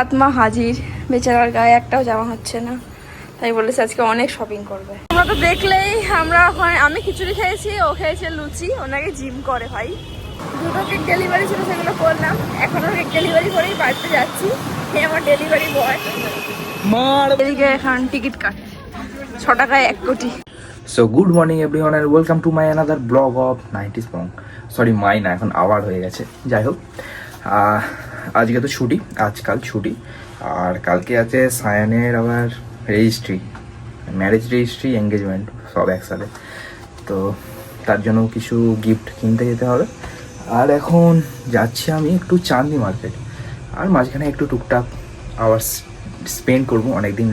আত্মা হাজির, বেচারার গায়ে একটাও জামা হচ্ছে না, তাই বলেছে আজকে অনেক শপিং করবে। তোমরা তো দেখলেই আমরা ওখানে, আমি খিচুড়ি খেয়েছি, ও খেয়েছে লুচি। ওনাকে জিম করে ভাই। দুটো কেক ডেলিভারি ছিল, সেগুলো করলাম। এখনো কেক ডেলিভারি করেই বাড়িতে যাচ্ছি। এই আমার ডেলিভারি বয়। এদিকে এখন টিকিট কাট, 6 টাকায় 1 কোটি। So good morning everyone and welcome to my another blog of 90s Pong. Sorry my না, এখন আওয়ার হয়ে গেছে। যাই হোক, আজকে তো ছুটি, আজকাল ছুটি। আর কালকে আছে সায়ানের আবার রেজিস্ট্রি, ম্যারেজ রেজিস্ট্রি, এঙ্গেজমেন্ট সব একসাথে। তো তার জন্য কিছু গিফট কিনতে যেতে হবে। আর এখন যাচ্ছি আমি একটু চাঁদনি মার্কেট। আর মাঝখানে একটু টুকটাক আওয়ার স্পেন্ড করবো, অনেকদিন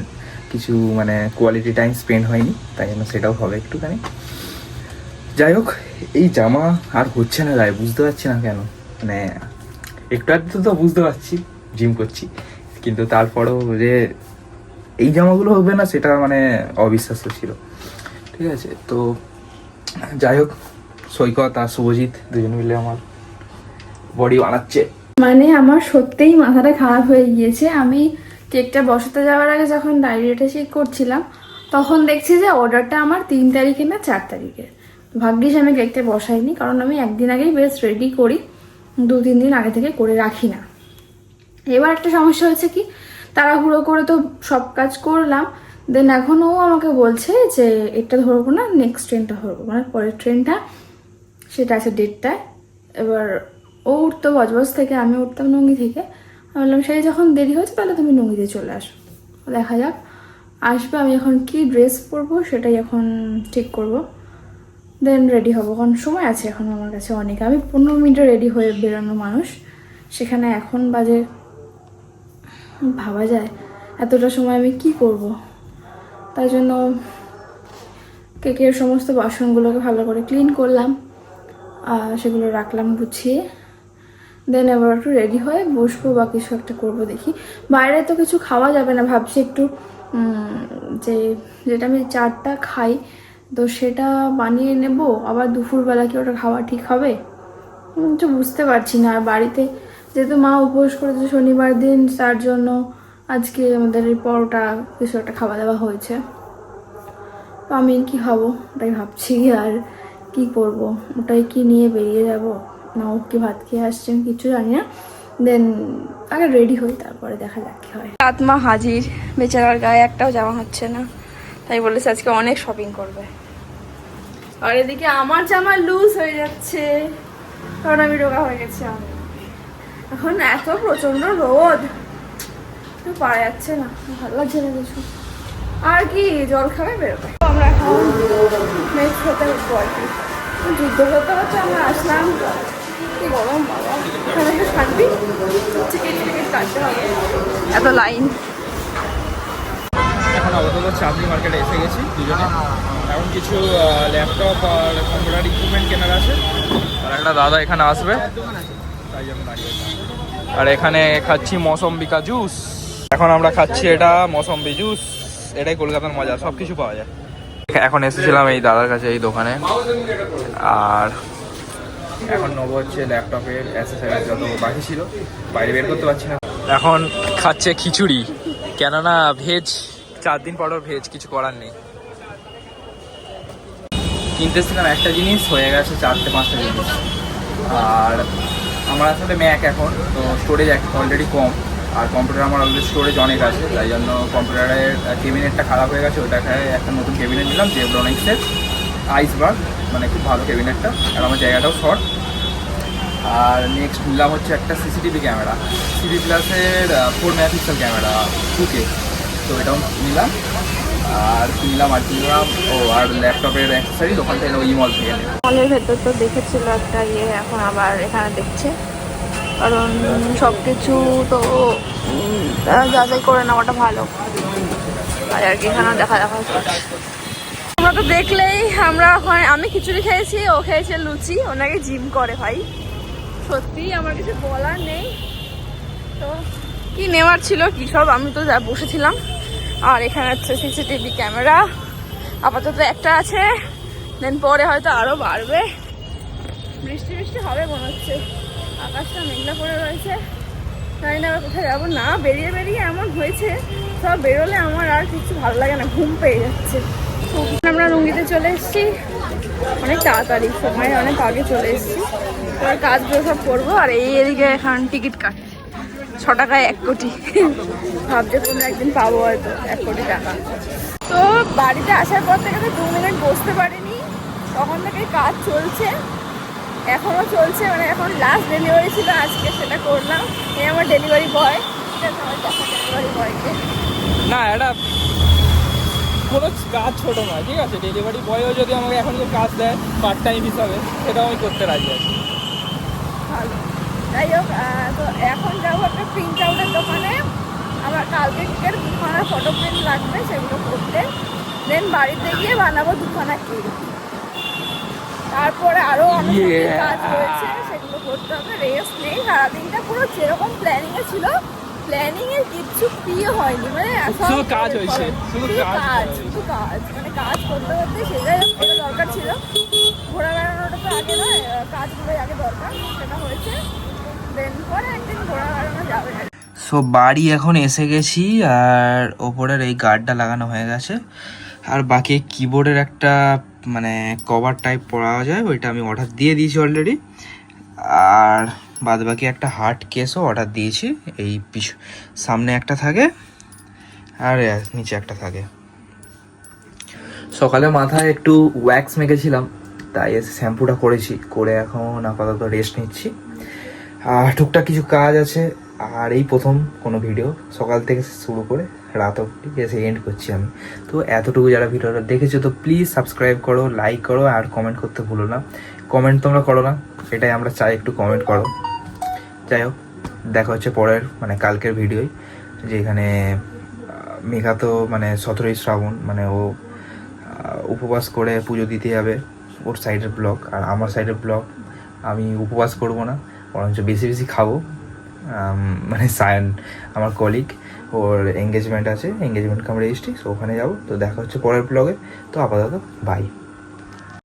কিছু মানে কোয়ালিটি টাইম স্পেন্ড হয়নি, তাই জন্য সেটাও হবে একটুখানি। যাই হোক, এই জামা আর হচ্ছে না গায়ে, বুঝতে পারছি না কেন। মানে একটু আধটু তো বুঝতে পারছি, জিম করছি, কিন্তু তারপরেও যে এই জামাগুলো হবে না সেটা মানে অবিশ্বাস্য ছিল। ঠিক আছে, তো যাই হোক, সৈকত আর শুভজিৎ দুজন মিলে আমার বডি বানাচ্ছে। মানে আমার সত্যিই মাথাটা খারাপ হয়ে গিয়েছে। আমি কেকটা বসাতে যাওয়ার আগে যখন ডায়েরিটা চেক করছিলাম, তখন দেখছি যে অর্ডারটা আমার 3 তারিখে না 4 তারিখে। ভাগ্যিস আমি কেকটা বসাইনি, কারণ আমি একদিন আগেই বেশ রেডি করি, 2-3 দিন আগে থেকে করে রাখি না। এবার একটা সমস্যা হয়েছে কি, তাড়াহুড়ো করে তো সব কাজ করলাম, দেন এখন ও আমাকে বলছে যে এটা ধরবো না, নেক্সট ট্রেনটা ধরবো, মানে পরের ট্রেনটা, সেটা আছে 1:30টায়। এবার ও উঠতো বজবজ থেকে, আমি উঠতাম নঙ্গি থেকে। আমি বললাম সেই যখন দেরি হচ্ছে তাহলে তুমি নঙ্গিতে চলে আসো, দেখা যাক আসবে। আমি এখন কি ড্রেস পরবো সেটাই এখন ঠিক করব, দেন রেডি হবো, কারণ সময় আছে এখন আমার কাছে অনেক। আমি 15 মিনিটে রেডি হয়ে বেরোনো মানুষ, সেখানে এখন বাজে, ভাবা যায় এতটা সময় আমি কি করব। তাই জন্য কেকের সমস্ত বাসনগুলোকে ভালো করে ক্লিন করলাম, সেগুলো রাখলাম গুছিয়ে। দেন এবার একটু রেডি হয়ে বসবো বা কিছু একটা করবো, দেখি। বাইরে তো কিছু খাওয়া যাবে না, ভাবছি একটু যেটা আমি চারটা খাই, তো সেটা বানিয়ে নেব। আবার দুপুরবেলা কি ওটা খাওয়া ঠিক হবে তো বুঝতে পারছি না। আর বাড়িতে যেহেতু মা উপোস করেছে শনিবার দিন, তার জন্য আজকে আমাদের এই পরোটা কিছু একটা খাওয়া দাওয়া হয়েছে। তো আমি কি খাবো তাই ভাবছি, আর কি করব, ওটাই কি নিয়ে বেরিয়ে যাব না ও কি ভাত খেয়ে আসছে আমি কিছু জানি না। দেন আগে রেডি হই, তারপরে দেখা যাক কি হয়। আত্মা হাজির, বেচারার গায়ে একটাও জামা হচ্ছে না, তাই বলেছে আজকে অনেক শপিং করবে। আর এদিকে আমার জামা লুজ হয়ে যাচ্ছে, কারণ আমি রোগা হয়ে গেছি। আমি এখন এত প্রচন্ড রোদ, পারা যাচ্ছে না, ভালো লাগছে না কিছু। আর কি জল খাবে বেরোবে। আমরা এখন মেঘ খেতে উঠবো আর কি, যুদ্ধ করতে করতে আমরা আসলাম। কি গরম বাবা, এখানে একটু শান্তি, টিকিট কাটতে হবে, এত লাইন। এখন আপাতত চাঁদনি মার্কেটে এসে গেছি দুজনে। এখন কিছু ল্যাপটপ আর কম্পিউটার ইকুইপমেন্ট কেনার আছে, আর একটা দাদা এখানে আসবে, তাই জন্য দাঁড়িয়ে। আর এখানে খাচ্ছি মৌসম্বিকা জুস। এখন আমরা খাচ্ছি এটা মৌসম্বি জুস, এটাই কলকাতার মজা, সব কিছু পাওয়া যায়। এখন এসেছিলাম এই দাদার কাছে, এই দোকানে। আর এখন নেবো হচ্ছে ল্যাপটপের অ্যাক্সেসরিজ, যত বাকি ছিল বাইরে বের করতে পারছি না। এখন খাচ্ছে খিচুড়ি, কেননা ভেজ, 4 দিন পরও ভেজ, কিছু করার নেই। কিনতেছিলাম একটা জিনিস, হয়ে গেছে 4-5টা জিনিস। আর আমার আসলে ম্যাক এখন তো স্টোরেজ অলরেডি কম, আর কম্পিউটার আমার অলরেডি স্টোরেজ অনেক আছে, তাই জন্য কম্পিউটারের ক্যাবিনেটটা খারাপ হয়ে গেছে। ওটাকে একটা নতুন ক্যাবিনেট নিলাম, জেব্রনিক্সের আইসবার্গ, মানে খুব ভালো ক্যাবিনেটটা, আর আমার জায়গাটাও শর্ট। আর নেক্সট নিলাম হচ্ছে একটা সিসিটিভি ক্যামেরা, সিভি প্লাসের 4 মেগাপিক্সেল ক্যামেরা 2K, তো এটাও নিলাম। আর কিনলাম আর ল্যাপটপের অ্যাক্সেসরিজ ওখান থেকে ইমল থেকে। মলের ভেতর তো দেখেছিল একটা ইয়ে, এখন আবার এখানে দেখছে, কারণ সব কিছু তো যাচাই করে নেওয়াটা ভালো। আর কি এখানে দেখা করছে। তোমরা তো দেখলেই আমরা ওখানে, আমি খিচুড়ি খেয়েছি, ও খেয়েছে লুচি। ওনাকে জিম করে ভাই, সত্যি আমার কিছু বলার নেই। তো কি নেওয়ার ছিল কি সব, আমি তো যা বসেছিলাম। আর এখানে হচ্ছে সিসিটিভি ক্যামেরা, আপাতত একটা আছে, দেন পরে হয়তো আরো বাড়বে। বৃষ্টি হবে মনে হচ্ছে, আকাশটা মেঘলা করে রয়েছে। জানি না আবার কোথায় যাবো। না বেরিয়ে বেরিয়ে এমন হয়েছে, সব বেরোলে আমার আর কিছু ভালো লাগে না, ঘুম পেয়ে যাচ্ছে। আমরা রুঙ্গিতে চলে এসেছি অনেক তাড়াতাড়ি, সময় অনেক আগে চলে এসেছি। এবার কাজগুলো সব করবো। আর এই এদিকে এখন টিকিট কাটছে 6 টাকায় 1 কোটি। ভাবছে কোনো একদিন পাবো হয়তো 1 কোটি টাকা। তো বাড়িতে আসার পর থেকে তো 2 মিনিট বসতে পারিনি, তখন থেকে কাজ চলছে, এখনও চলছে। মানে এখন লাস্ট ডেলিভারি ছিল আজকে, সেটা করলাম। এই আমার ডেলিভারি বয়, ডেলিভারি বয়কে না এটা কোনো কাজ ছোট নয়, ঠিক আছে? ডেলিভারি বয়ও যদি আমাকে এখন কেউ কাজ দেয় পার্ট টাইম হিসাবে, সেটাও আমি করতে রাজি আছি। ভালো। যাই হোক, তো এখন যাবো একটা প্রিন্ট আউটের দোকানে। আমার কালকে কেকের 2খানা ফটো প্রিন্ট লাগবে, সেগুলো করতে। দেন বাড়িতে গিয়ে বানাবো 2খানা কেক। তারপরে আরও অনেক কাজ রয়েছে, সেগুলো করতে হবে। রেস্ট নেই, সারাদিনটা পুরো যেরকম প্ল্যানিংয়ে ছিল, প্ল্যানিংয়ের কিচ্ছু প্রিয় হয়নি। মানে শুধু কাজ হয়েছে, শুধু কাজ। শুধু কাজ, মানে কাজ করতে করতে সেটাই এটা দরকার ছিল। ঘোরা বেড়ানোটা তো আগে নয়, কাজগুলোই আগে দরকার, সেটা হয়েছে। দেন পরে একদিন ঘোরা বেড়ানো যাবে। সো বাড়ি এখন এসে গেছি, আর ওপরের এই গার্ডটা লাগানো হয়ে গেছে। আর বাকি কিবোর্ডের একটা মানে কভার টাইপ পরা যায়, ওইটা আমি অর্ডার দিয়ে দিয়েছি অলরেডি। আর বাদ বাকি একটা হার্ড কেসও অর্ডার দিয়েছি। এই সামনে একটা থাকে আর নিচে একটা থাকে। সকালে মাথায় একটু ওয়্যাক্স মেখেছিলাম, তাই এসে শ্যাম্পুটা করেছি, করে এখন আপাতত রেস্ট নিচ্ছি। আর টুকটাক কিছু কাজ আছে। আর এই প্রথম কোনো ভিডিও সকাল থেকে শুরু করে রাত অবধি এসে এন্ড করছি আমি। তো এতটুকু যারা ভিডিওটা দেখেছো, তো প্লিজ সাবস্ক্রাইব করো, লাইক করো, আর কমেন্ট করতে ভুলো না। কমেন্ট তোমরা করো না, এটাই আমরা চাই, একটু কমেন্ট করো। যাই হোক, দেখা হচ্ছে পরের মানে কালকের ভিডিওয়, যেখানে মেঘা তো মানে 17ই শ্রাবণ, মানে ও উপবাস করে পুজো দিতে যাবে, ওর সাইডের ব্লগ। আর আমার সাইডের ব্লগ, আমি উপবাস করব না, বরঞ্চ বেশি বেশি খাবো। মানে সায়ন আমার কলিগ, ওর এঙ্গেজমেন্ট আছে, এঙ্গেজমেন্ট কাম রেজিস্ট্রি, সো ওখানে যাবো। তো দেখা হচ্ছে পরের ব্লগে। তো আপাতত বাই।